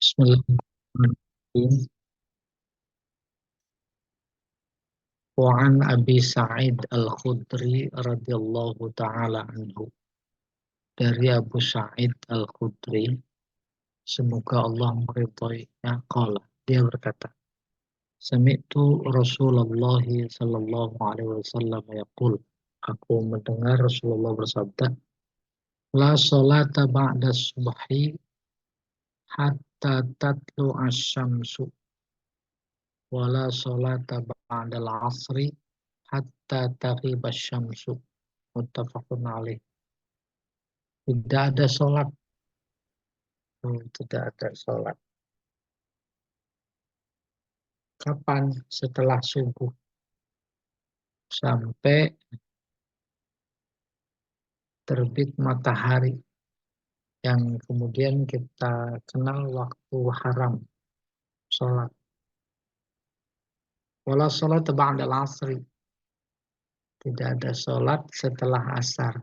Bismillahirrahmanirrahim. Wa an Abi Sa'id Al-Khudri radhiyallahu taala anhu. Dari Abu Sa'id Al-Khudri, semoga Allah meridhoinya, qala, dia berkata, Sami'tu Rasulullah sallallahu alaihi wasallam yaqul, aku mendengar Rasulullah bersabda, la salata ba'da subhi hatta tatlu asy-syamsu wa la salata ba'da al-'asri hatta taghiba asy-syamsu. Muttafaqun alaih. Tidak ada sholat. Tidak ada sholat. Kapan? Setelah subuh. Sampai terbit matahari. Yang kemudian kita kenal waktu haram sholat. Wala sholat ba'dal asri. Tidak ada sholat setelah asar.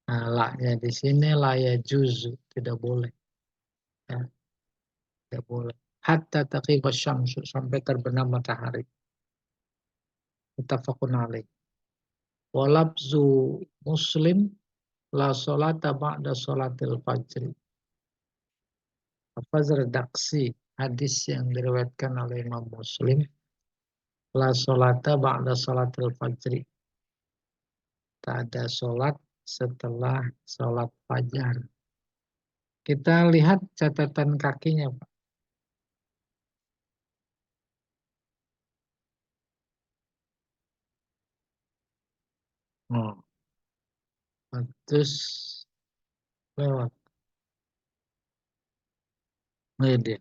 Nah, laknya di sini la yajuzu. Tidak boleh. Ya, tidak boleh. Hatta taqiba syamsu. Sampai terbenam matahari. Muttafaqun alaih. Walabzu Muslim la sholata ba'da sholatil fajri. Lafaz redaksi hadis yang diriwayatkan oleh Imam Muslim, la sholata ba'da sholatil fajri. Tak ada sholat setelah sholat fajar. Kita lihat catatan kakinya, Pak. Oh, terus lewat. Ini dia.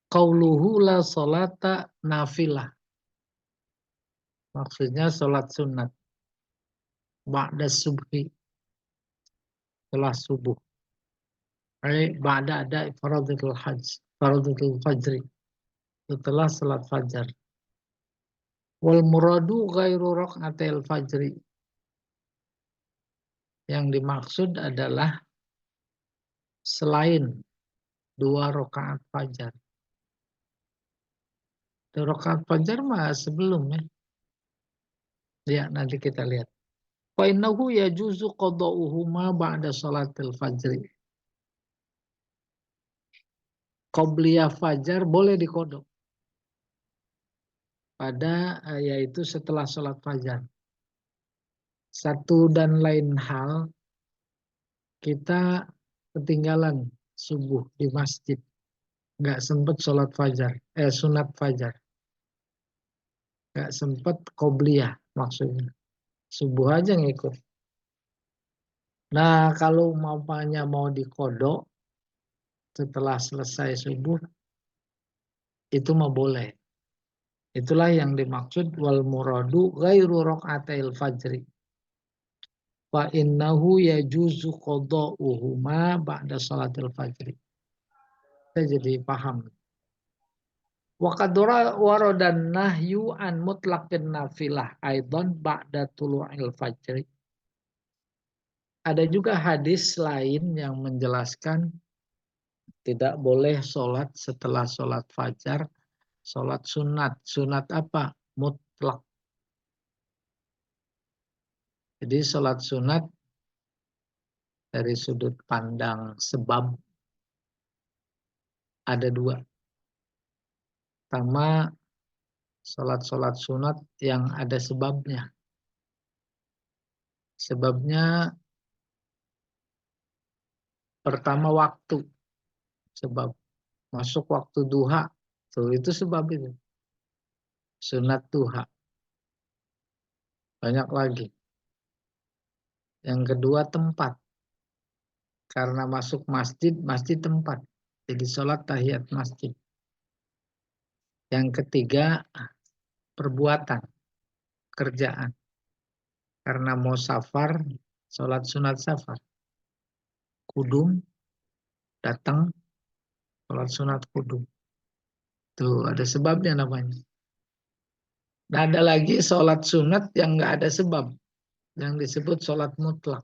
Qauluhu la sholata nafilah. Maksudnya sholat sunat. Ba'da subhi. Setelah subuh. Ba'da ada faradatul hajj. Faradatul fajri. Setelah salat fajar. Wal muradu ghairu raka'atil fajri. Yang dimaksud adalah selain 2 rakaat fajar. 2 rakaat fajar mah sebelum ya. Ya, nanti kita lihat. Fa innahu yajuzu qada'uhuma ba'da salatil fajri. Qobliyah fajar boleh dikodok. Yaitu setelah salat fajar. Satu dan lain hal, kita ketinggalan subuh di masjid. Nggak sempat sholat fajar, sunat fajar. Nggak sempat qobliyah maksudnya. Subuh aja ngikut. Nah, kalau mau dikodok setelah selesai subuh, itu mah boleh. Itulah yang dimaksud wal muradu ghairu raka'atil fajri. Fa innahu yajuzu qada'uhuma ba'da salatil fajri. Saya jadi paham. Wa qad waradan nahyu an mutlaqin nafilah aidan ba'da tulu'il fajri. Ada juga hadis lain yang menjelaskan tidak boleh sholat setelah sholat fajar, sholat sunat. Sunat apa? Mutlak. Jadi sholat sunat dari sudut pandang sebab ada 2. Pertama, sholat-sholat sunat yang ada sebabnya. Sebabnya pertama waktu. Sebab masuk waktu duha. Tuh, itu sebab itu. Sunat duha. Banyak lagi. Yang kedua tempat. Karena masuk masjid, masjid tempat. Jadi sholat tahiyat masjid. Yang ketiga perbuatan. Kerjaan. Karena mau safar, sholat sunat safar. Kudum, datang, sholat sunat kudum. Tuh, ada sebabnya namanya. Nah, ada lagi sholat sunat yang nggak ada sebab. Yang disebut sholat mutlak.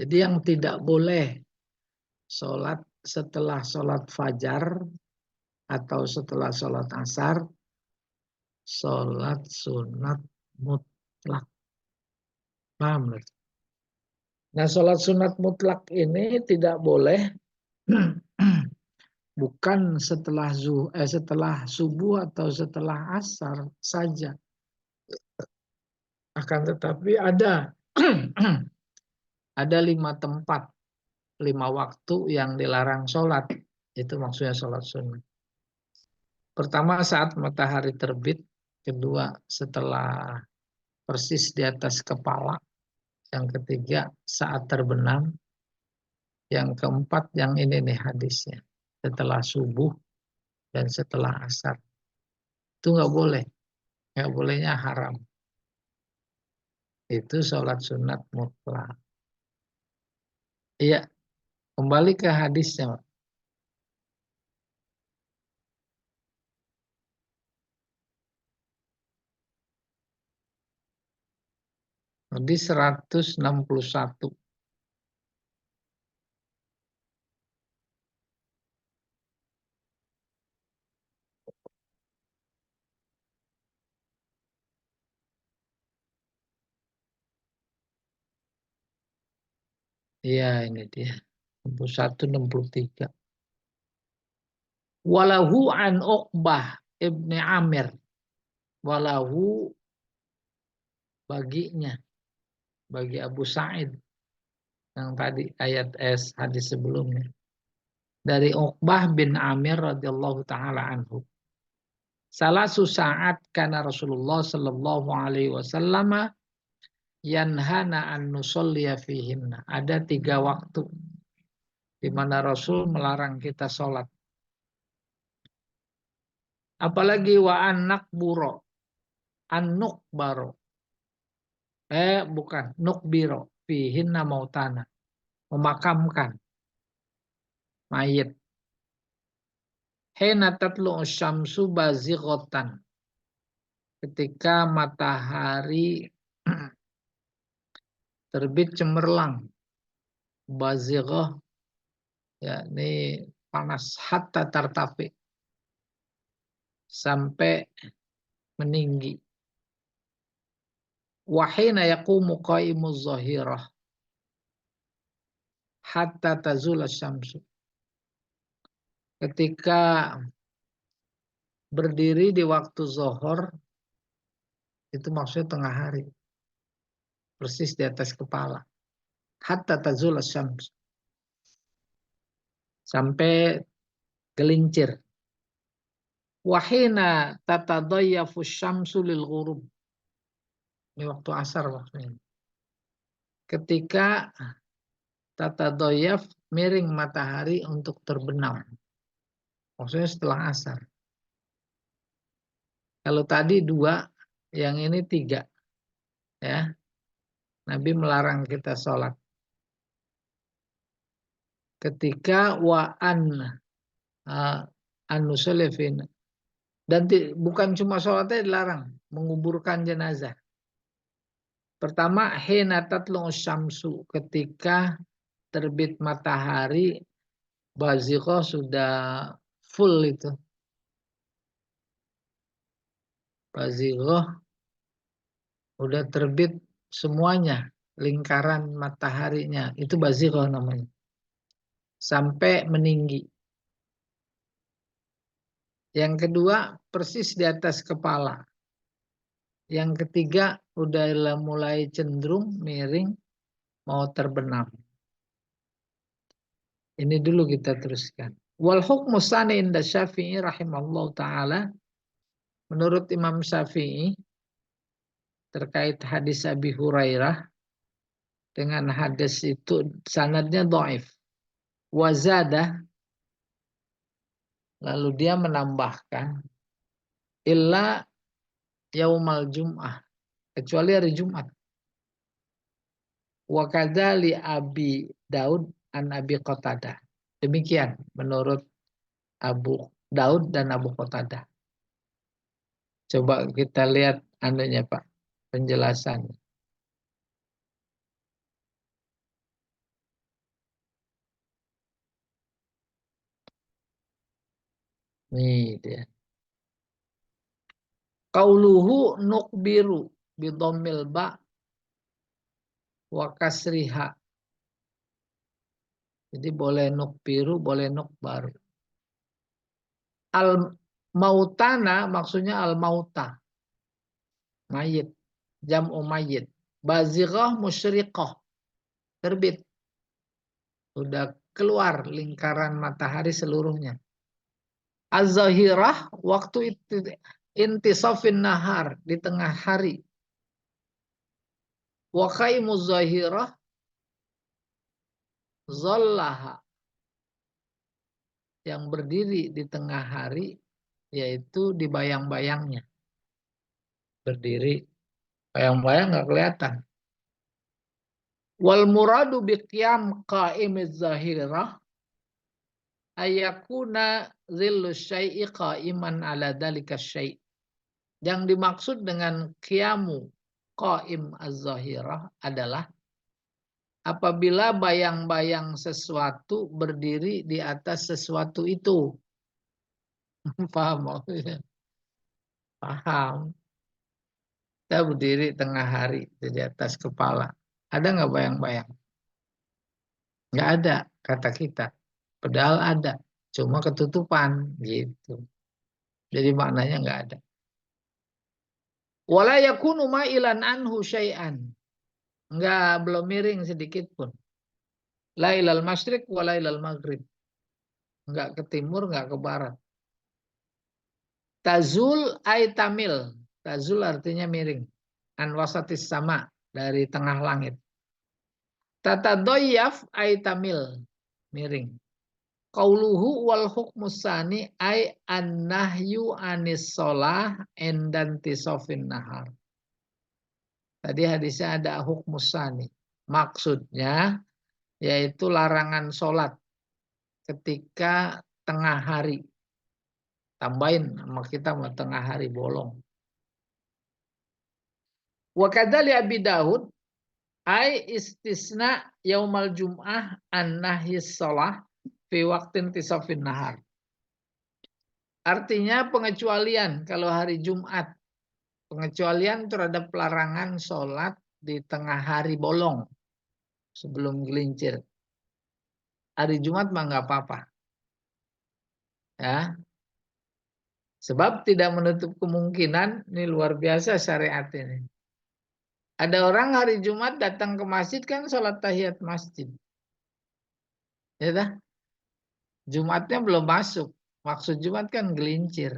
Jadi yang tidak boleh sholat setelah sholat fajar atau setelah sholat asar, sholat sunat mutlak. Paham? Nah, sholat sunat mutlak ini tidak boleh bukan setelah subuh atau setelah asar saja. Akan tetapi ada ada 5 tempat, 5 waktu yang dilarang sholat. Itu maksudnya sholat sunat. Pertama saat matahari terbit, kedua setelah persis di atas kepala, yang ketiga saat terbenam, yang keempat yang ini nih hadisnya, setelah subuh dan setelah asar. Itu nggak bolehnya haram. Itu sholat sunat mutlak. Iya, kembali ke hadisnya. Di 161. Iya, ini dia. 61, 63. Walahu an Uqbah ibni Amir. Walahu baginya. Bagi Abu Sa'id. Yang tadi ayat hadis sebelumnya. Dari Uqbah bin Amir radhiyallahu taala anhu. Salah saat karena Rasulullah sallallahu alaihi wasallam yanhana an nusolliya fihinna. Ada 3 waktu di mana Rasul melarang kita sholat. Apalagi wa anak buro, anuk baro. Bukan, nukbiro, fihinna mautana. Memakamkan mayit. Hena tatlu syamsu bazighotan. Ketika matahari terbit cemerlang. Bazighoh, ya ini panas, hatta tartafi. Sampai meninggi. Wahina yaqumu qaimuz zahirah. Hatta tazula syamsu. Ketika berdiri di waktu zuhur, itu maksudnya tengah hari. Persis di atas kepala. Hatta tazula syamsu. Sampai gelincir. Wahina tatadayyafu syamsu lil ghurub. Ini waktu asar maksudnya. Ketika tatadayyaf miring matahari untuk terbenam. Maksudnya setelah asar. Kalau tadi 2, yang ini 3. Ya. Nabi melarang kita sholat. Ketika wa'an an-nusulifin. Dan bukan cuma sholatnya dilarang. Menguburkan jenazah. Pertama, hina tatlu syamsu. Ketika terbit matahari, bazighoh sudah full itu. Bazighoh udah terbit semuanya, lingkaran mataharinya. Itu bazighoh namanya. Sampai meninggi. Yang kedua, persis di atas kepala. Yang ketiga, udah mulai cenderung miring, mau terbenam. Ini dulu kita teruskan. Wal hukmu tsani inda Syafi'i rahimallahu taala. Menurut Imam Syafi'i terkait hadis Abi Hurairah, dengan hadis itu sanadnya dhaif. Wazadah, lalu dia menambahkan illa yaumal jum'ah, kecuali hari Jumat. Wa kadzali Abi Daud an Abi Qatadah. Demikian menurut Abu Daud dan Abu Qatadah. Coba kita lihat anunya Pak, penjelasannya. Nih dia. Qauluhu nukbiru bidomil ba wa kasriha. Jadi boleh nukbiru, boleh nukbaru. Al mautana maksudnya al mauta. Mayit. Jam'u mayit. Bazighah musyriqah. Terbit. Sudah keluar lingkaran matahari seluruhnya. Az-zahirah waktu intisafin nahar di tengah hari. Wa qaimuz zahirah zallaha yang berdiri di tengah hari yaitu di bayang-bayangnya. Berdiri bayang-bayang nggak kelihatan. Wal muradu biqiyam qaimiz zahirah ayakuna zillu syai'i qaiman ala dzalika syai'. Yang dimaksud dengan qiyamu qaim az-zahirah adalah apabila bayang-bayang sesuatu berdiri di atas sesuatu itu. Paham maksudnya? Paham. Kita berdiri tengah hari di atas kepala. Ada nggak bayang-bayang? Nggak ada, kata kita. Padahal ada, cuma ketutupan gitu. Jadi maknanya nggak ada. Wala yakunu ma'ilan anhu syai'an. Nggak, belum miring sedikit pun. La ilal masyriq wa la ilal maghrib. Nggak ke timur, nggak ke barat. Tazul ay tamil. Tazul artinya miring. An wasatis sama, dari tengah langit. Tatadoyaf ay tamil. Miring. Qauluhu wal hukmusani ay an-nahyu anis sholah endantisofin nahar. Tadi hadisnya ada hukmusani. Maksudnya yaitu larangan sholat ketika tengah hari. Tambahin sama kita mau tengah hari bolong. Wa kadzali Abi Daud ai istisna yaumal jum'ah an-nahyis shalah fi waqtin tisafin nahar. Artinya pengecualian kalau hari Jumat. Pengecualian terhadap larangan sholat di tengah hari bolong sebelum gelincir. Hari Jumat mah nggak apa-apa. Ya. Sebab tidak menutup kemungkinan, ini luar biasa syariat ini. Ada orang hari Jumat datang ke masjid kan sholat tahiyat masjid. Ya dah. Jumatnya belum masuk. Maksud Jumat kan gelincir.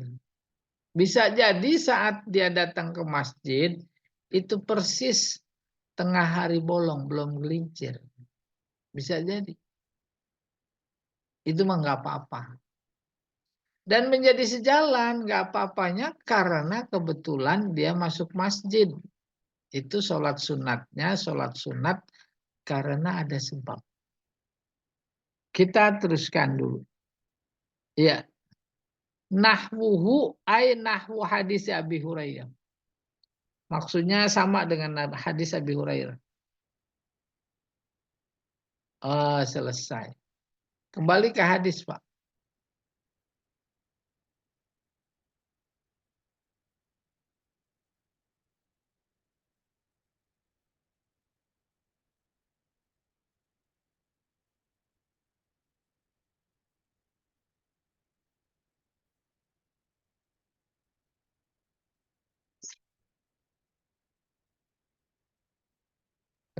Bisa jadi saat dia datang ke masjid, itu persis tengah hari bolong, belum gelincir. Bisa jadi. Itu mah nggak apa-apa. Dan menjadi sejalan, nggak apa-apanya karena kebetulan dia masuk masjid. Itu sholat sunatnya, sholat sunat karena ada sebab. Kita teruskan dulu. Ya. Nahwuhu ay nahwu hadis Abi Hurairah. Maksudnya sama dengan hadis Abi Hurairah. Oh, selesai. Kembali ke hadis, Pak.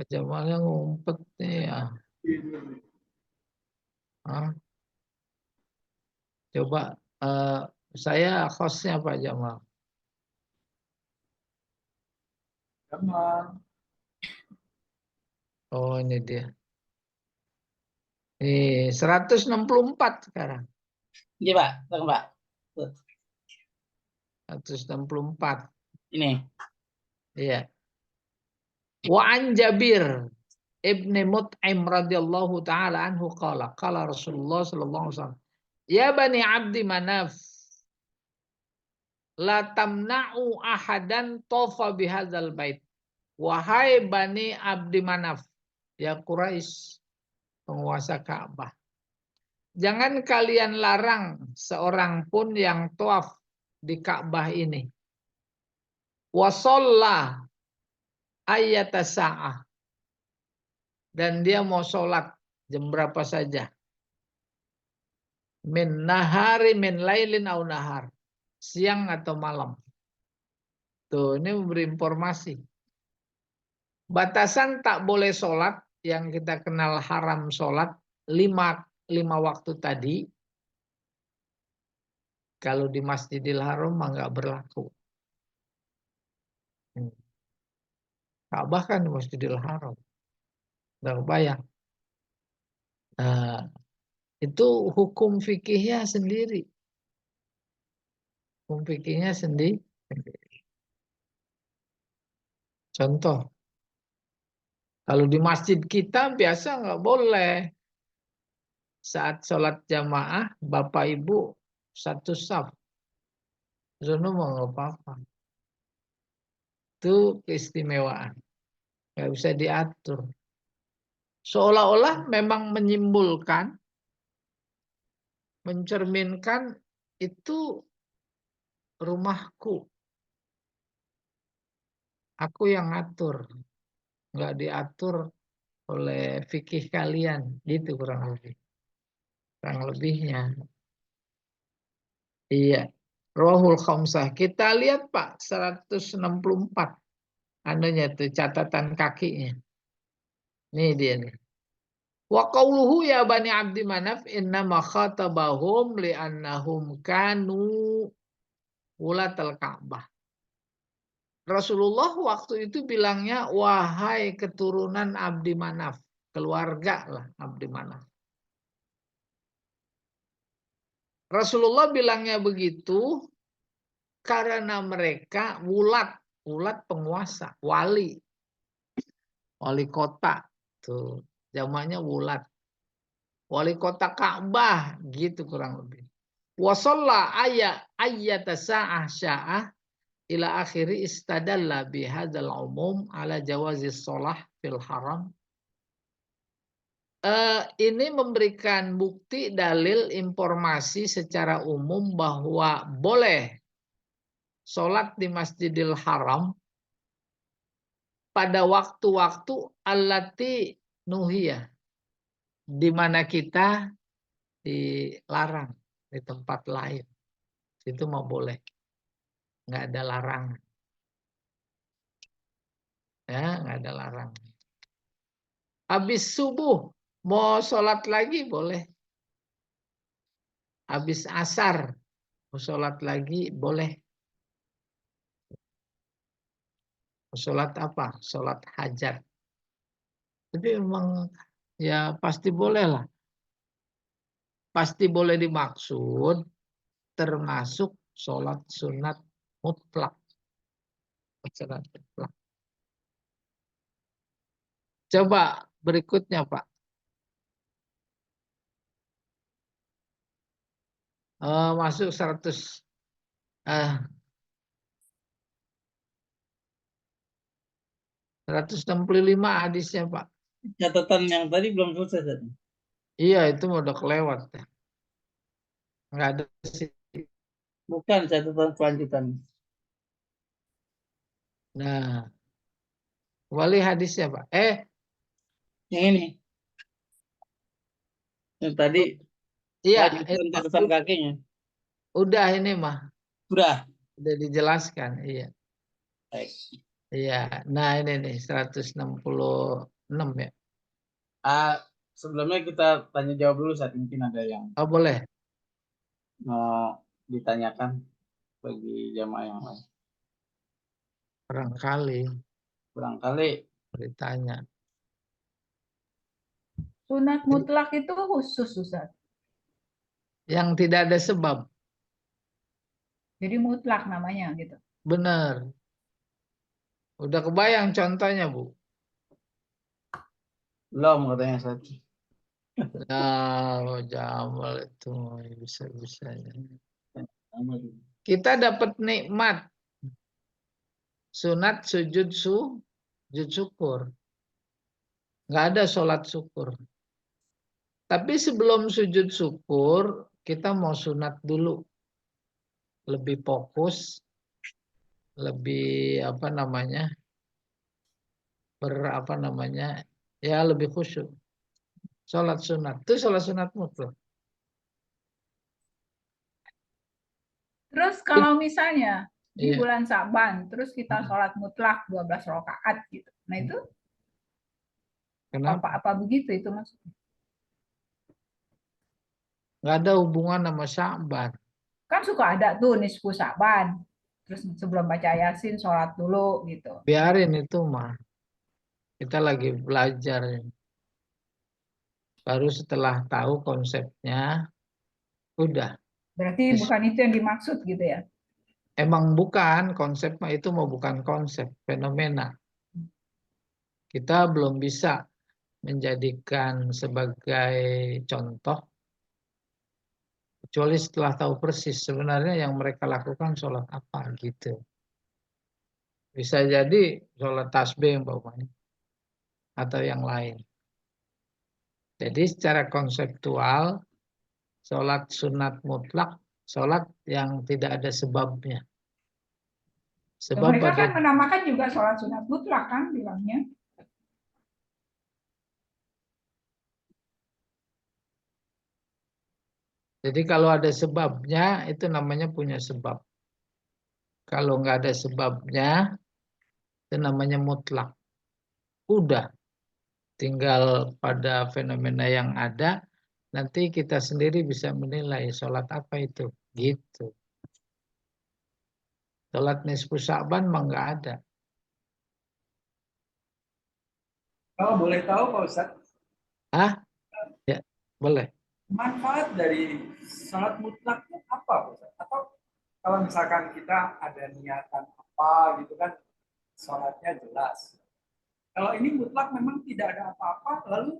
Jamalnya ngumpet nih ya. Hah? Coba saya hostnya Pak Jamal. Oh ini dia. Nih 164 sekarang. Iya Pak, tunggu Pak. 164. Ini. Iya. Wa an Jabir ibni Mut'im radhiyallahu taala anhu qala Rasulullah sallallahu alaihi wasallam ya bani Abdi Manaf la tamna'u ahadan tofa bihadzal bait. Wahai bani Abdi Manaf, ya Quraisy penguasa Ka'bah, Jangan kalian larang seorang pun yang tawaf di Ka'bah ini. Wasalla ayata sa'ah. Dan dia mau sholat jam berapa saja. Min nahari min lailin au nahar. Siang atau malam. Tuh, ini memberi informasi. Batasan tak boleh sholat yang kita kenal haram sholat lima waktu tadi. Kalau di Masjidil Haram mah nggak berlaku. Ka'bah kan di Masjidil Haram. Nggak kebayang. Nah, itu hukum fikihnya sendiri. Hukum fikihnya sendiri. Contoh, kalau di masjid kita biasa nggak boleh. Saat sholat jamaah, bapak ibu satu saf. Zono mau nggak apa-apa. Itu keistimewaan. Nggak bisa diatur. Seolah-olah memang menyimpulkan, mencerminkan itu rumahku. Aku yang ngatur. Nggak diatur oleh fikih kalian. Gitu kurang lebih. Kurang lebihnya. Iya. Rohul Khamsah. Kita lihat Pak, 164. Anunya tuh catatan kakinya. Nih dia nih. Wa qauluhu ya bani Abdi Manaf innama khatabahum li'annahum kanu wulatal Ka'bah. Rasulullah waktu itu bilangnya wahai keturunan Abdi Manaf, keluarga lah Abdi Manaf. Rasulullah bilangnya begitu karena mereka wulat penguasa, wali kota tuh, zamannya wulat. Wali kota Ka'bah gitu kurang lebih. Wasalla ayyata sa'ah sya'ah ila akhiri istadalla bihadzal umum ala jawazi sholah fil haram. Ini memberikan bukti dalil informasi secara umum bahwa boleh sholat di Masjidil Haram pada waktu-waktu allati nuhiyah, di mana kita dilarang di tempat lain. Itu mau boleh. Nggak ada larangan. Ya, nggak ada larangan. Habis subuh, mau sholat lagi boleh. Habis asar, mau sholat lagi boleh. Mau sholat apa? Sholat hajat. Tapi memang ya pasti boleh lah. Pasti boleh dimaksud termasuk sholat sunat mutlak. Sholat mutlak. Coba berikutnya Pak. Masuk 165 hadisnya Pak. Catatan yang tadi belum selesai tadi. Iya itu udah kelewat. Nggak ada sih. Bukan catatan kelanjutan. Nah, kembali hadisnya Pak. Yang ini. Yang tadi. Iya, Catatan kakinya. udah ini mah. Sudah. Udah dijelaskan. Iya. Baik. Iya. Nah ini nih 166 ya. Sebelumnya kita tanya jawab dulu saat mungkin ada yang Oh boleh. mau ditanyakan bagi jamaah yang lain. Barangkali Barangkali ditanya. Sunat mutlak itu khusus, Ustaz. Yang tidak ada sebab. Jadi mutlak namanya gitu. Benar. Udah kebayang contohnya Bu? belum katanya satu. Nah, Jamal itu bisa-bisanya. Kita dapat nikmat sunat sujud syukur. Nggak ada sholat syukur. Tapi sebelum sujud syukur, kita mau sunat dulu. Lebih fokus, lebih apa namanya, ya lebih khusyuk. Sholat sunat, itu sholat sunat mutlak. Terus kalau misalnya di Iya, bulan Sa'ban, terus kita sholat mutlak 12 rakaat gitu. Nah itu kenapa? apa begitu itu maksudnya? Nggak ada hubungan sama Sya'ban. Kan suka ada tuh nisfu Sa'ban. Terus sebelum baca Yasin sholat dulu gitu. Biarin itu mah. Kita lagi belajar. Baru setelah tahu konsepnya, udah. Berarti bukan itu yang dimaksud gitu ya. Emang bukan konsep mah, itu mau bukan konsep, fenomena. Kita belum bisa menjadikan sebagai contoh kecuali setelah tahu persis sebenarnya yang mereka lakukan sholat apa gitu. Bisa jadi sholat tasbih umpamanya atau yang lain. Jadi secara konseptual sholat sunat mutlak, sholat yang tidak ada sebabnya. Sebab Mereka kan pada menamakan juga sholat sunat mutlak kan bilangnya. jadi kalau ada sebabnya itu namanya punya sebab. Kalau nggak ada sebabnya itu namanya mutlak. Udah, tinggal pada fenomena yang ada, nanti kita sendiri bisa menilai sholat apa itu. Gitu. Sholat nisfu Sya'ban mah nggak ada. Kalau boleh tahu Pak Ustadz, Ah, ya boleh. manfaat dari salat mutlak itu apa Pak Ustadz? Atau kalau misalkan kita ada niatan apa gitu kan, salatnya jelas. Kalau ini mutlak memang tidak ada apa-apa, lalu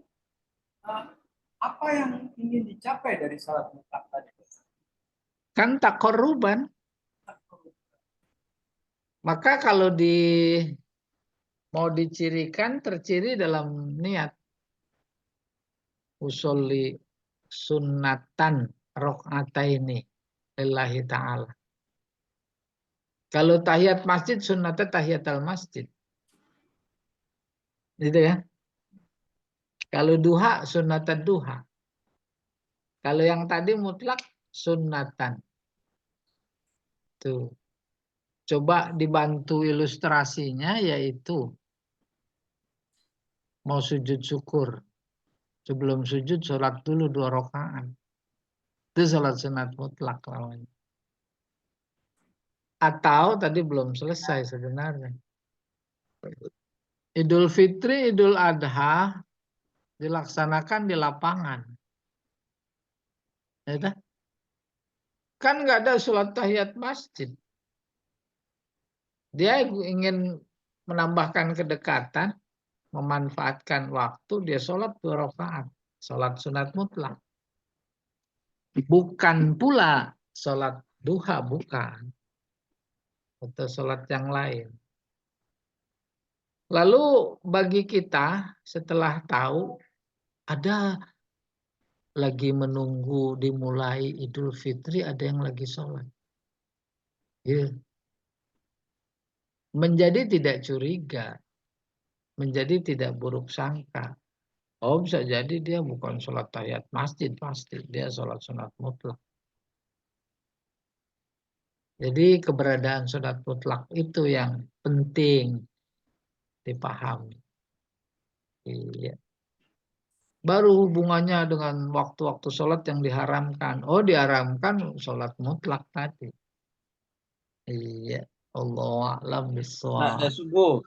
apa yang ingin dicapai dari salat mutlak tadi? Kan takoruban. Maka kalau mau dicirikan, terciri dalam niat. Usolli sunnatan rok'ataini lillahi ta'ala. Kalau tahiyat masjid, sunnatnya tahiyatul masjid. Gitu ya. Kalau duha, sunnatad duha. Kalau yang tadi mutlak, sunnatan. Tuh. Coba dibantu ilustrasinya, yaitu mau sujud syukur. Sebelum sujud, sholat dulu 2 rakaat. Itu sholat sunat mutlak namanya. Atau tadi belum selesai sebenarnya. Idul Fitri, Idul Adha dilaksanakan di lapangan. Ya, kan nggak ada sholat tahiyat masjid. Dia ingin menambahkan kedekatan, memanfaatkan waktu, dia sholat 2 rakaat. Sholat sunat mutlak. Bukan pula sholat duha, bukan. Atau sholat yang lain. Lalu bagi kita setelah tahu ada lagi menunggu dimulai Idul Fitri, ada yang lagi sholat. Ya. Menjadi tidak curiga, menjadi tidak buruk sangka. Oh, bisa jadi dia bukan sholat tahiyat masjid pasti, dia sholat sunat mutlak. Jadi keberadaan sunat mutlak itu yang penting dipahami. Iya. Baru hubungannya dengan waktu-waktu sholat yang diharamkan. Oh, diharamkan sholat mutlak tadi. Iya. Allah a'lam Ba'da bishawab. subuh.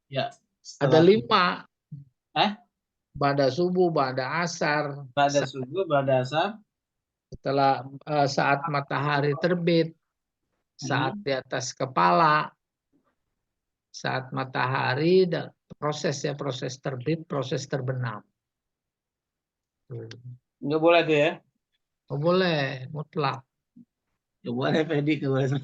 Ya, Ada setelah 5. eh Ba'da subuh, ba'da asar. ba'da subuh, ba'da asar. Setelah saat matahari terbit. Saat di atas kepala. Saat matahari, proses terbit, proses terbenam. Nggak boleh tuh ya. Oh, boleh, mutlak. Nggak boleh Fedi keluar.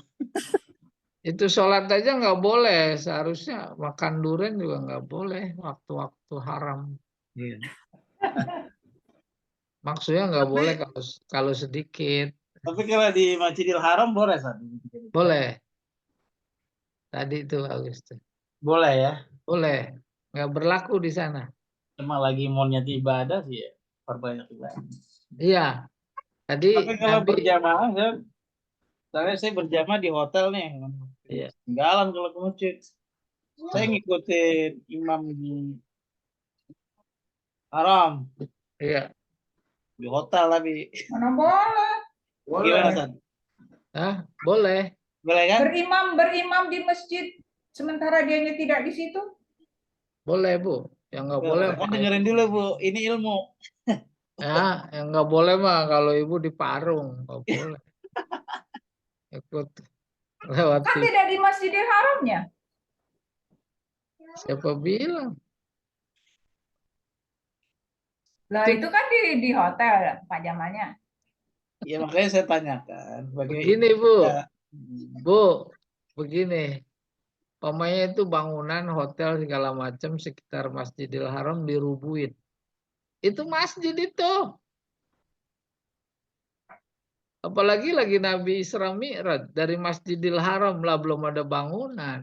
Itu sholat aja nggak boleh. Seharusnya makan durian juga nggak boleh. Waktu-waktu haram. Iya. Maksudnya nggak Tapi boleh kalau sedikit. tapi kalau di Masjidil Haram boleh San? Boleh. Tadi itu bagus tuh. Boleh ya. Boleh. Nggak berlaku di sana. Cuma lagi mau niat ibadah sih ya. Perbanyak ibadah. Iya. Tadi Tapi kalau Nabi. berjamaah ya, saya berjamaah di hotel nih. Iya. Tinggalan kalau ke masjid. Saya ngikutin imam di haram Iya. di hotel tapi Mana boleh. gimana Boleh. San? Hah? Boleh. Boleh kan? Berimam di masjid sementara dianya tidak di situ. Boleh, Bu. Yang nggak boleh Kan mah. dengerin dulu Bu, ini ilmu. Ya, yang nggak boleh mah kalau ibu di Parung. Nggak boleh. Ikut lewat Kan TV. tidak di Masjidil Haramnya. Siapa bilang? Lah itu kan di hotel Pak Jamalnya. Ya makanya saya tanyakan Begini, Bu. Ya, Bu, begini. Pokoknya itu bangunan, hotel, segala macam sekitar Masjidil Haram dirubuhin. Itu masjid itu. Apalagi lagi Nabi Isra Mi'raj dari Masjidil Haram lah belum ada bangunan.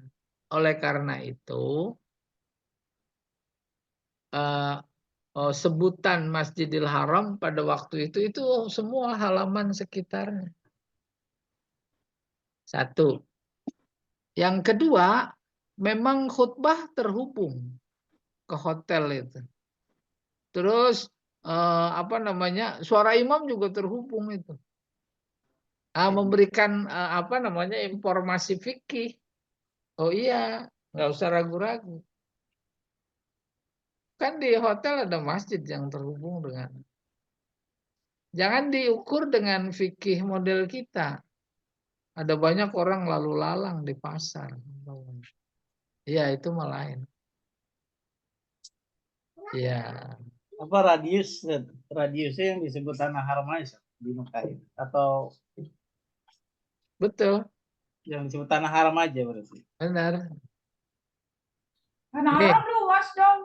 Oleh karena itu sebutan Masjidil Haram pada waktu itu semua halaman sekitarnya. Satu. Yang kedua, memang khutbah terhubung ke hotel itu. Terus apa namanya, suara imam juga terhubung itu. Memberikan apa namanya, informasi fikih. Oh iya, nggak usah ragu-ragu. Kan di hotel ada masjid yang terhubung dengan. Jangan diukur dengan fikih model kita. Ada banyak orang lalu lalang di pasar. Iya, itu malah lain. Iya, apa radiusnya yang disebut tanah haram aja di Mekah itu? Atau betul, yang disebut tanah haram aja berarti? benar. Karena Nih, haram luas dong.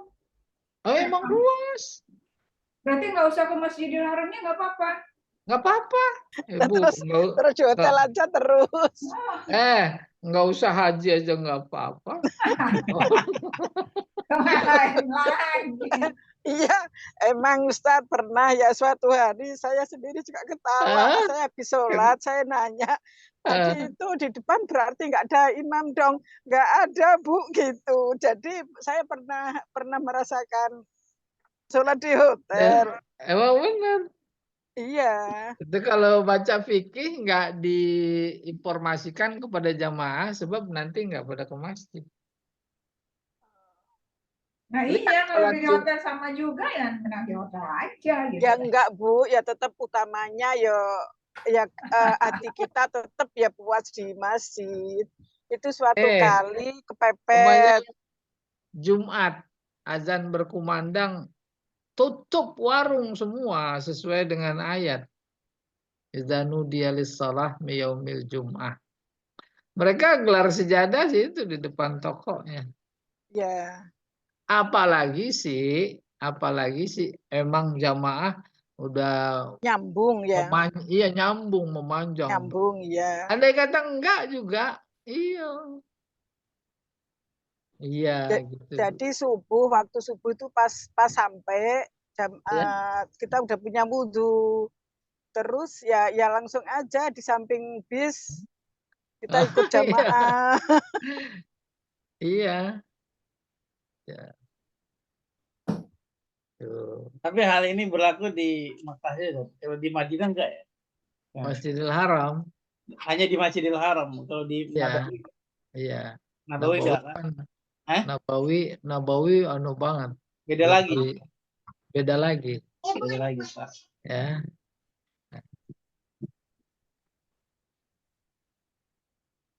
oh emang luas. Berarti nggak usah ke Masjidil Haramnya nggak apa-apa. Nggak apa-apa. Ibu, terus di hotel aja terus. nggak usah haji aja nggak apa-apa. Lain lagi. Iya, emang Ustadz pernah ya suatu hari saya sendiri juga ketawa. Saya habis sholat, saya nanya, tadi itu di depan berarti nggak ada imam dong? Nggak ada Bu, gitu. Jadi saya pernah merasakan sholat di hotel. Emang benar. Iya. Itu kalau baca fikih nggak diinformasikan kepada jamaah sebab nanti nggak pada ke masjid. Nah Lihat iya kalau sholat di hotel sama juga ya menang di hotel aja gitu. Ya enggak Bu, ya tetap utamanya ya hati kita tetap ya puas di masjid. Itu suatu kali Umpamanya kepepet. Jumat azan berkumandang, tutup warung semua sesuai dengan ayat. Idza nudiya lis-shalah yaumil jum'ah. Mereka gelar sejadah sih itu di depan tokonya. Ya. Apalagi sih emang jamaah udah Nyambung ya. iya nyambung, memanjang. Nyambung ya. Andai kata enggak juga, iya. Iya gitu. Jadi waktu subuh itu pas sampai jam kita udah punya wudhu. Terus ya langsung aja di samping bis kita ikut jamaah. Iya. Ya. Tuh. Tapi hal ini berlaku di Mekah saja. Kalau di Madinah enggak ya? Masjidil Haram. Hanya di Masjidil Haram. Kalau di Iya. Nabawi, Iya. Nabawi enggak kan? Nabawi anu banget. Beda lagi. Beda lagi. Beda lagi, Pak. Ya.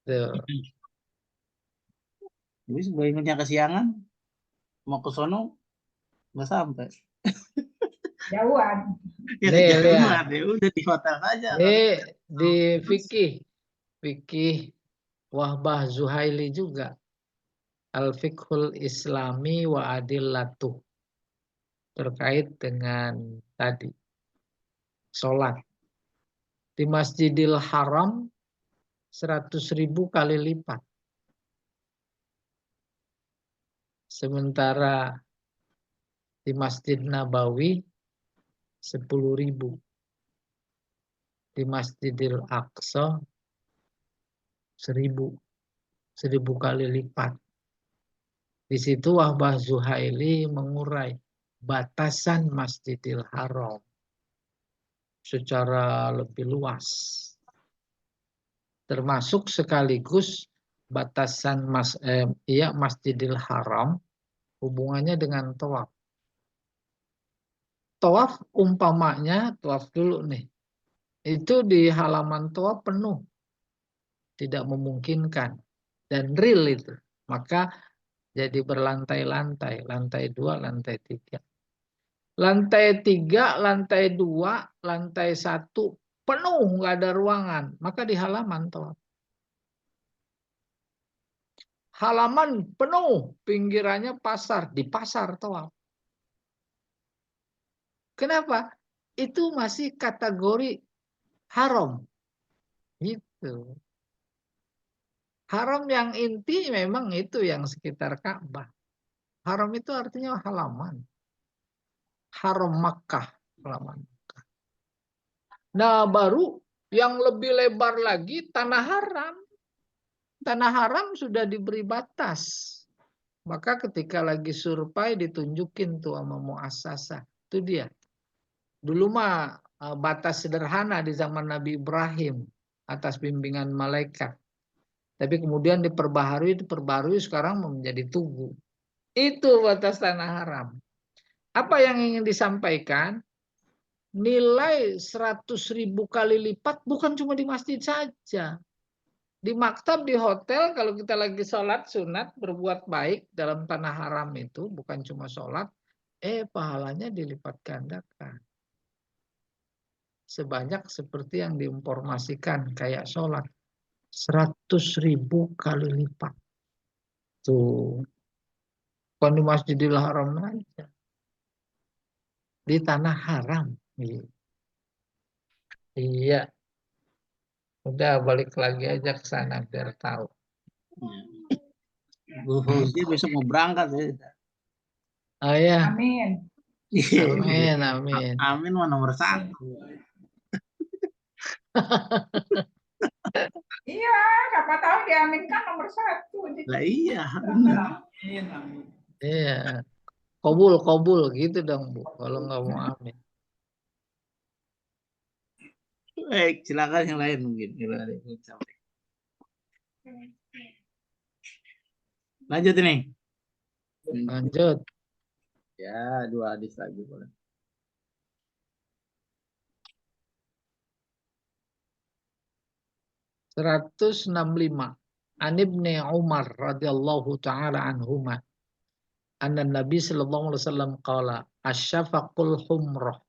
Tuh. Jadi sebelumnya kesiangan mau ke sono nggak sampai. Jauhan. Ya, Nih, lihat. Ya udah di hotel aja. Di fikih Wahbah Zuhaili juga. Al-Fiqhul Islami wa Adillatuh. Terkait dengan tadi. sholat. Di Masjidil Haram 100.000 kali lipat. Sementara di Masjid Nabawi 10.000. Di Masjidil Aqsa 1.000 kali lipat. Di situ Wahbah Zuhaili mengurai batasan Masjidil Haram secara lebih luas, termasuk sekaligus batasan Masjidil Haram hubungannya dengan tawaf. Tawaf umpamanya, tawaf dulu nih, itu di halaman tawaf penuh, tidak memungkinkan dan real itu, maka jadi berlantai-lantai, lantai 2, lantai 3. Lantai 3, lantai 2, lantai 1 penuh, nggak ada ruangan. Maka di halaman tawaf. Halaman penuh, pinggirannya pasar, di pasar tawaf. Kenapa? Itu masih kategori haram. Gitu. Haram yang inti memang itu yang sekitar Ka'bah. Haram itu artinya halaman. Haram Makkah, halaman Makkah. Nah, baru yang lebih lebar lagi tanah haram. Tanah haram sudah diberi batas. Maka ketika lagi survei ditunjukin tuh sama muassasah. Itu dia. Dulu mah batas sederhana di zaman Nabi Ibrahim atas bimbingan malaikat. Tapi kemudian diperbaharui sekarang menjadi tugu. Itu batas tanah haram. Apa yang ingin disampaikan? Nilai 100.000 kali lipat bukan cuma di masjid saja. Di maktab, di hotel, kalau kita lagi sholat sunat, berbuat baik dalam tanah haram itu, bukan cuma sholat, pahalanya dilipat gandakan. Sebanyak seperti yang diinformasikan, kayak sholat. 100.000 kali lipat. Tuh. Bukan di Masjidil Haram aja. Di tanah haram. Iya. Udah balik lagi aja ke sana biar tahu. Bu Fauzi besok mau berangkat ya. Oh ya. Amin. Amin, amin. Amin mah nomor 1. Iya, siapa tahu diaminkan nomor 1. Lah iya. Amin, amin. Iya. Kobul gitu dong, Bu. Kalau nggak mau amin. Baik, silakan yang lain mungkin. Lanjut ini. Lanjut. Ya, 2 hadis lagi boleh. Seratus 165. An Ibni Umar radhiyallahu taala anhuma. Anna Nabi sallallahu alaihi wasallam qala asyafaqul humrah.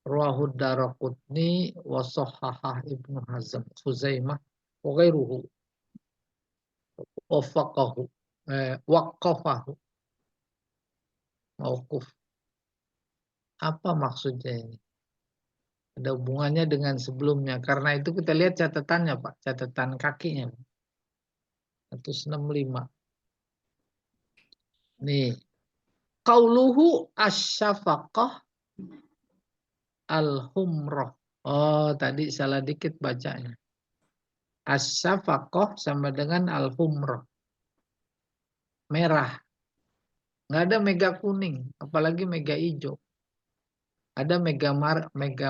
Rawahu Daraqutni wa sahhaha Ibnu Hazm Khuzaimah wa ghairuhu. Waqafahu. Mauquf. Apa maksudnya ini? Ada hubungannya dengan sebelumnya. Karena itu kita lihat catatannya, Pak. Catatan kakinya. 165. Nih. Qauluhu asyafaqah al-humrah. Oh, tadi salah dikit bacanya. Asyafaqah sama dengan al-humrah. Merah. Nggak ada mega kuning. Apalagi mega hijau. Ada mega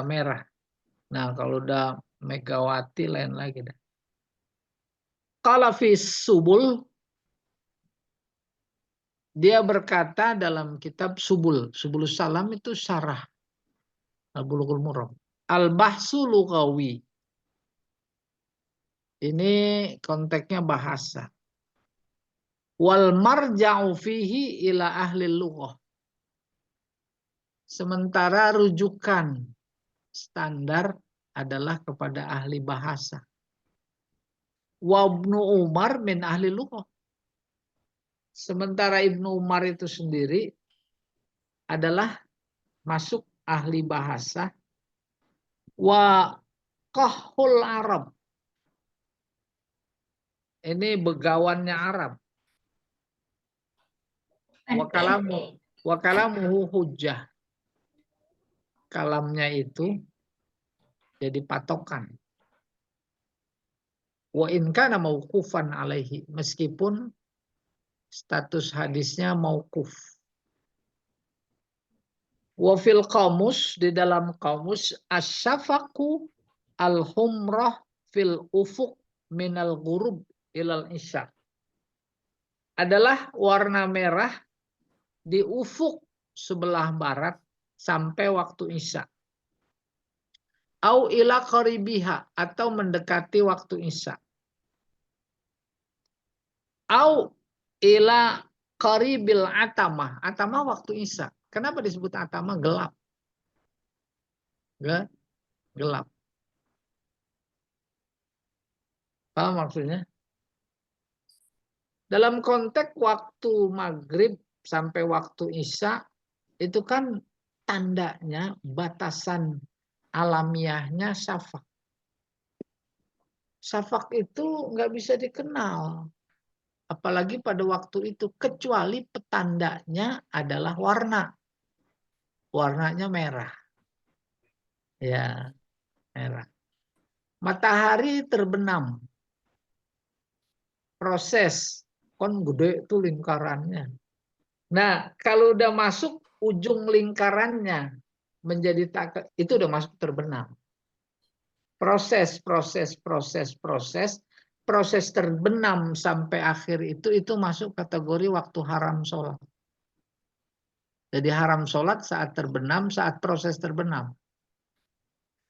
merah. Nah, kalau udah Megawati lain lagi dah. Qala fi subul, dia berkata dalam kitab Subul Salam itu syarah Bulughul Maram. Al-bahsu lughawi. Ini konteksnya bahasa. Wal marja'u fihi ila ahli lughah. Sementara rujukan standar adalah kepada ahli bahasa. Wa Ibnu Umar min ahli lughah. Sementara Ibnu Umar itu sendiri adalah masuk ahli bahasa, wa qahul Arab. Ini begawannya Arab. Wa kalamuhu hujjah. Kalamnya itu jadi patokan. Wa in kana mauqufan alaihi, meskipun status hadisnya mauquf. Wa fil qamus, di dalam qamus, asy-syafaqu al-humrah fil ufuq minal ghurub ilal isya, adalah warna merah di ufuk sebelah barat sampai waktu isya. Au ila qaribiha, atau mendekati waktu isya. Au ila qaribil atamah. Atamah waktu isya. Kenapa disebut atamah? Gelap. Gelap. Paham maksudnya? Dalam konteks waktu maghrib sampai waktu isya, itu kan tandanya, batasan alamiahnya syafaq. Syafaq itu nggak bisa dikenal. Apalagi pada waktu itu, kecuali petandanya adalah warna. Warnanya merah. Ya, merah. Matahari terbenam. Proses. Kan gede itu lingkarannya. Nah, kalau udah masuk ujung lingkarannya menjadi itu udah masuk terbenam. Proses terbenam sampai akhir itu masuk kategori waktu haram sholat. Jadi haram sholat saat terbenam, saat proses terbenam.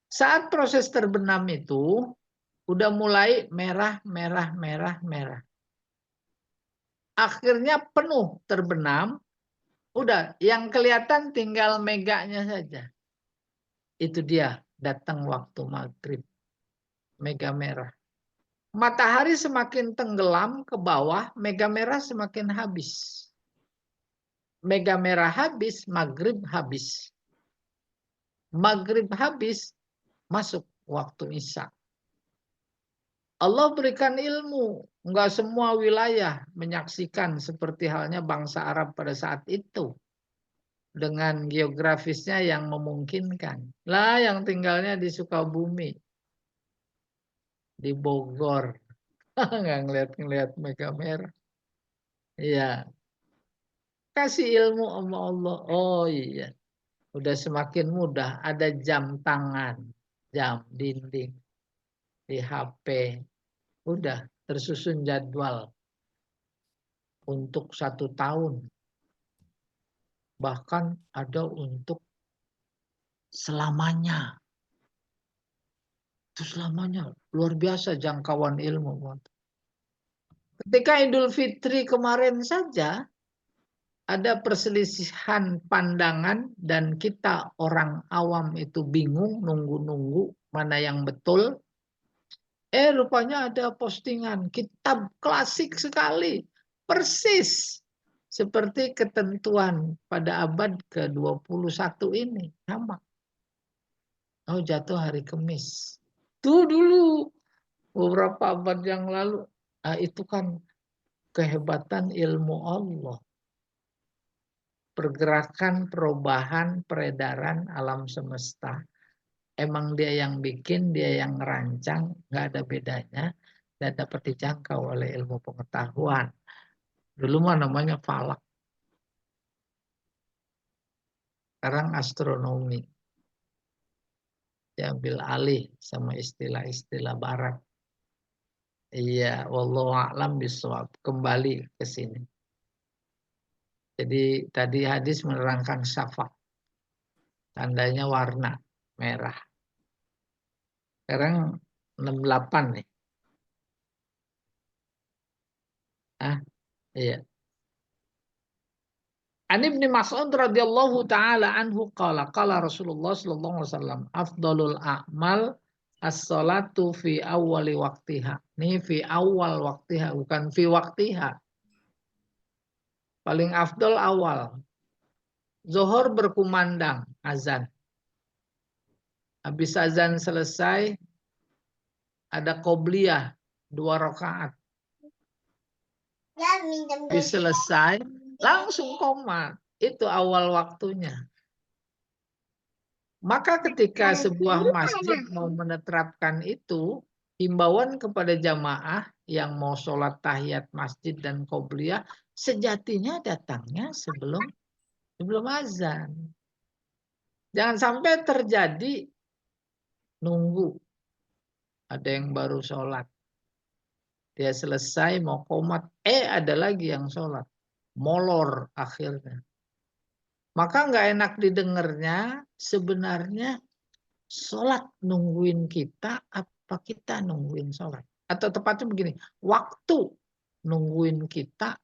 Saat proses terbenam itu udah mulai merah. Akhirnya penuh terbenam, udah yang kelihatan tinggal meganya saja. Itu dia datang waktu maghrib. Mega merah. Matahari semakin tenggelam ke bawah, mega merah semakin habis. Mega merah habis, maghrib habis. Maghrib habis, masuk waktu isya. Allah berikan ilmu, enggak semua wilayah menyaksikan seperti halnya bangsa Arab pada saat itu. Dengan geografisnya yang memungkinkan. Lah yang tinggalnya di Sukabumi, di Bogor, nggak ngeliat mega merah. Iya. Kasih ilmu sama Allah. Oh iya. Udah semakin mudah. Ada jam tangan, jam dinding, di HP. Udah tersusun jadwal untuk 1 tahun. Bahkan ada untuk selamanya. Itu selamanya. Luar biasa jangkauan ilmu. Ketika Idul Fitri kemarin saja, ada perselisihan pandangan dan kita orang awam itu bingung, nunggu-nunggu mana yang betul. Rupanya ada postingan kitab klasik sekali, persis seperti ketentuan pada abad ke-21 ini, sama. Oh, jatuh hari Kamis. Tuh dulu beberapa abad yang lalu. Nah, itu kan kehebatan ilmu Allah. Pergerakan, perubahan, peredaran alam semesta. Emang dia yang bikin, dia yang ngerancang, nggak ada bedanya, dan dapat dijangkau oleh ilmu pengetahuan. Dulu mah namanya falak. Sekarang astronomi. Diambil alih sama istilah-istilah barat. Iya, wallahu a'lam bishawab. Kembali ke sini. Jadi tadi hadis menerangkan syafaq. Tandanya warna merah. Sekarang 68 nih. Iya. An Ibnu Mas'ud radhiyallahu taala anhu qala Rasulullah sallallahu alaihi wasallam afdalul a'mal as-salatu fi awwali waqtiha. Ini fi awal waqtiha, bukan fi waqtiha. Paling afdal awal. Zuhur berkumandang azan. Habis azan selesai, ada qobliyah 2 rakaat. Habis selesai, langsung qomat. Itu awal waktunya. Maka ketika sebuah masjid mau menerapkan itu, himbauan kepada jamaah yang mau sholat tahiyat masjid dan qobliyah, sejatinya datangnya sebelum azan. Jangan sampai terjadi nunggu. Ada yang baru sholat. Dia selesai mau qomat, ada lagi yang sholat. Molor akhirnya. Maka nggak enak didengarnya, sebenarnya sholat nungguin kita, apa kita nungguin sholat? Atau tepatnya begini, waktu nungguin kita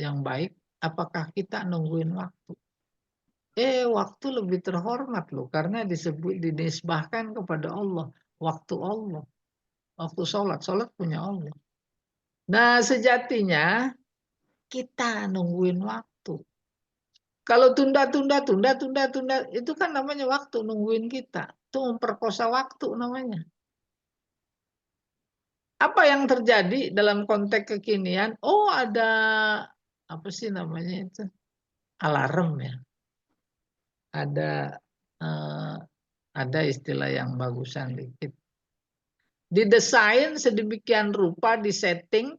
yang baik, apakah kita nungguin waktu? Waktu lebih terhormat loh, karena dinisbahkan kepada Allah. Waktu Allah. Waktu sholat punya Allah. Nah, sejatinya kita nungguin waktu. Kalau tunda, itu kan namanya waktu nungguin kita. Itu memperkosa waktu namanya. Apa yang terjadi dalam konteks kekinian? Oh, ada apa sih namanya itu? Alarm ya. Ada istilah yang bagusan dikit. Didesain sedemikian rupa, disetting,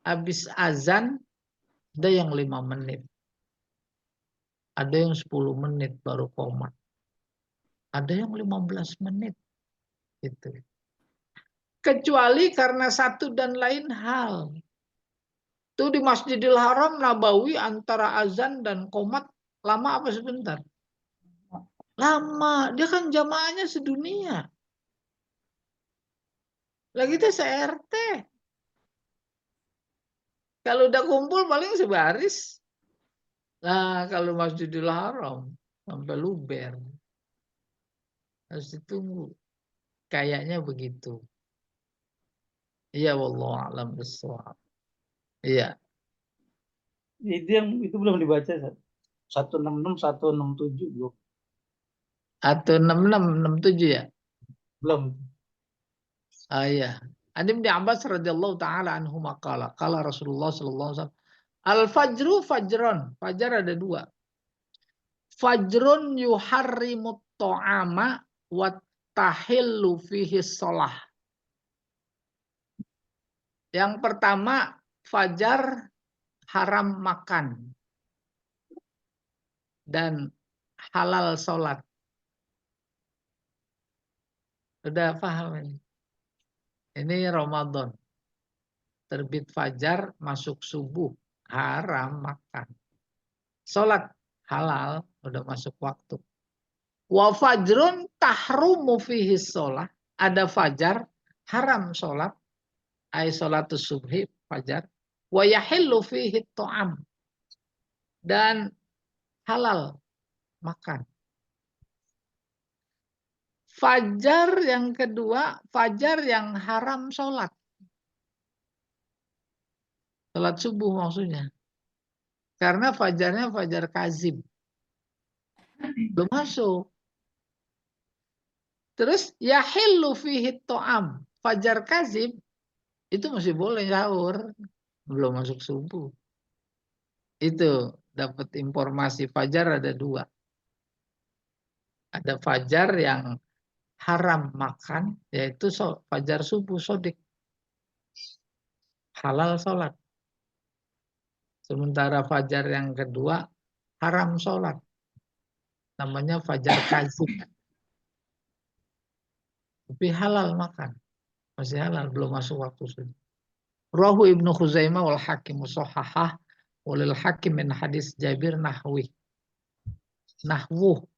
habis azan ada yang 5 menit. Ada yang 10 menit baru qomat. Ada yang 15 menit. Gitu. Kecuali karena satu dan lain hal. Itu di Masjidil Haram Nabawi antara azan dan qomat lama apa sebentar? Lama. Dia kan jamaahnya sedunia. Lagi itu se-RT. Kalau udah kumpul paling sebaris. Nah, kalau Masjidil Haram sampai luber. Harus ditunggu. Kayaknya begitu. Iya, wallahu a'lam bishawab. Iya. Itu belum dibaca, 166, 167 belum. 166, 67 ya? Belum. Iya. An Ibnu Abbas radhiyallahu taala anhu maqala qala Rasulullah sallallahu alaihi wasallam al-fajru fajron. Fajar ada 2. Fajrun yuharrimut ta'ama wa tahillu fihi shalah. Yang pertama, fajar haram makan dan halal sholat. Udah paham ini? Ini Ramadan. Terbit fajar, masuk subuh, haram makan. Sholat halal, udah masuk waktu. Wa fajrun tahrumu fihi sholat. Ada fajar, haram sholat. Ay sholatus subhi, fajar. Wa yahillu fihi to'am. Dan halal makan. Fajar yang kedua, fajar yang haram sholat. Sholat subuh maksudnya. Karena fajarnya fajar kazib. Belum masuk. Terus yahillu fihi to'am. Fajar kazib itu masih boleh sahur. Belum masuk subuh. Itu dapat informasi fajar ada 2. Ada fajar yang haram makan, yaitu fajar subuh sodik. Halal sholat. Sementara fajar yang kedua haram sholat. Namanya fajar kazib. Tapi halal makan. Masih halal, belum masuk waktu subuh. Rahu Ibnu Khuzaimah wal Hakim sahahah walil Hakim min hadis Jabir nahwuh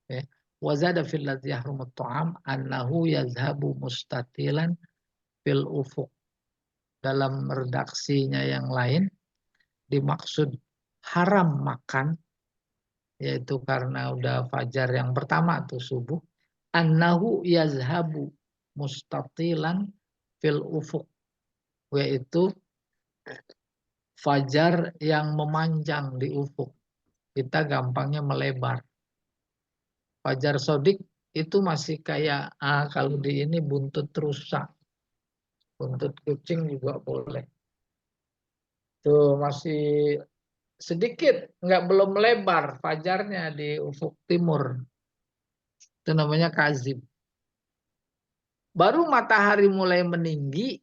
ya. Wa zada fil ladzi yahrumut ta'am annahu yazhabu mustatilan fil ufuq. Dalam redaksinya yang lain dimaksud haram makan, yaitu karena udah fajar yang pertama tuh subuh, annahu yazhabu mustatilan fil ufuq, yaitu fajar yang memanjang di ufuk. Kita gampangnya melebar. Fajar sodik itu masih kayak kalau di ini buntut rusak, buntut kucing juga boleh. Tuh masih sedikit, belum lebar fajarnya di ufuk timur. Itu namanya kazib. Baru matahari mulai meninggi,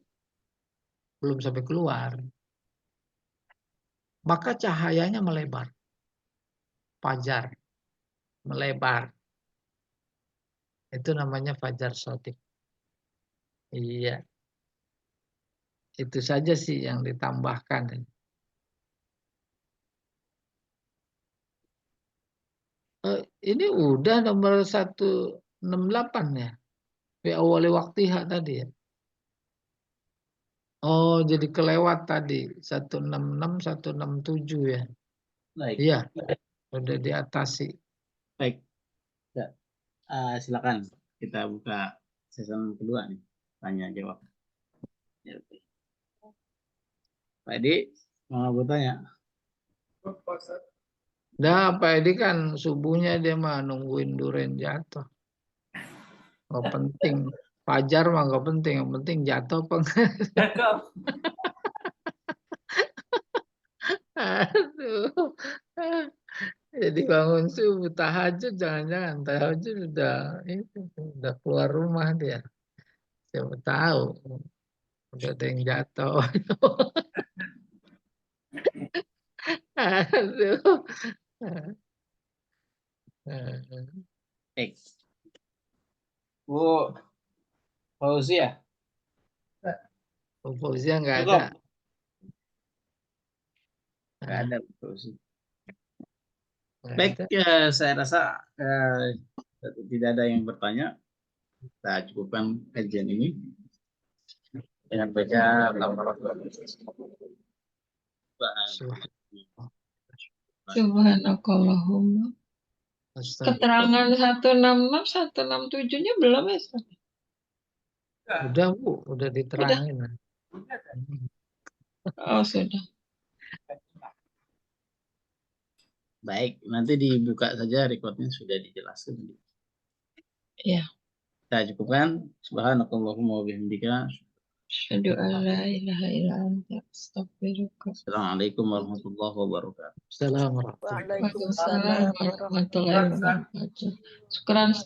belum sampai keluar, maka cahayanya melebar. Fajar melebar. Itu namanya fajar shadiq. Iya. Itu saja sih yang ditambahkan. Ini udah nomor 168 ya. Fi awali waktiha tadi ya. Oh, jadi kelewat tadi 166, 167 ya. Baik. Iya, udah diatasi. Baik. Ya. Silakan kita buka season kedua nih, tanya jawab. Ya, oke. Pak Edi mau bertanya? Nah, Pak Edi kan subuhnya dia mah nungguin duren jatuh. Nggak penting. Fajar mah nggak penting. Yang penting jatuh apa enggak. Aduh. Jadi bangun subuh tahajud, jangan-jangan tahajud udah keluar rumah dia. Siapa tahu udah ada yang jatuh. Aduh. Baik. Bu Fauzia. Fauzia nggak Cukup. ada. Nggak ada Bu Fauzia. Nggak Baik, ada. saya rasa tidak ada yang bertanya. Kita cukupkan kajian ini dengan baca Subhanakallahumma. Keterangan 166, 167-nya belum ya? Ustaz? Udah Bu, udah diterangin. Oh sudah. baik, nanti dibuka saja recordnya sudah dijelaskan. Ya. Kita cukupkan. Subhanakallahumma wa bihamdika. Asyhadu an la ilaha illa anta astaghfiruka. Assalamualaikum warahmatullahi wabarakatuh. Assalamualaikum. Waalaikumsalam Waalaikumsalam warahmatullahi wabarakatuh. Syukran.